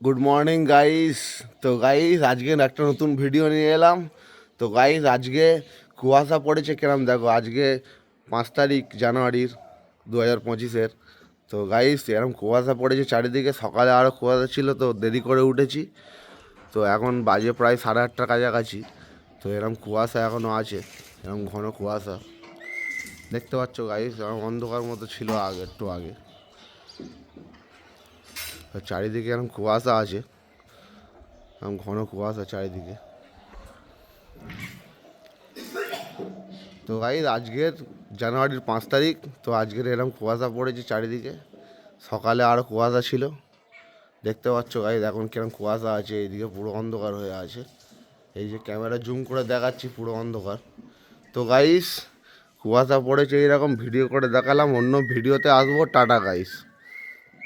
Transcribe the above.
Good morning guys. তো guys আজকে একটা নতুন ভিডিও নিয়ে এলাম। তো গাইস আজকে কুয়াশা পড়েছে কিরম দেখো। আজকে 5 তারিখ জানুয়ারির 2025-এর। তো গাইস এরকম কুয়াশা পড়েছে চারিদিকে। সকালে আরও কুয়াশা ছিল, তো দেরি করে উঠেছি। তো এখন বাজে প্রায় 8:30টার কাছাকাছি। তো এরকম কুয়াশা এখনও আছে, এরকম ঘন কুয়াশা দেখতে পাচ্ছ গাইস। এরকম অন্ধকার মতো ছিল আগে, একটু আগে। তো চারিদিকে এরকম কুয়াশা আছে, এরকম ঘন কুয়াশা চারিদিকে। তো গাইস আজকের জানুয়ারির 5 তারিখ। তো আজকের এরকম কুয়াশা পড়েছে চারিদিকে। সকালে আরও কুয়াশা ছিল, দেখতে পাচ্ছ গাইস এখন কিরকম কুয়াশা আছে। এইদিকে পুরো অন্ধকার হয়ে আছে। এই যে ক্যামেরা জুম করে দেখাচ্ছি, পুরো অন্ধকার। তো গাইস কুয়াশা পড়েছে এইরকম, ভিডিও করে দেখালাম। অন্য ভিডিওতে আসবো। Tata guys.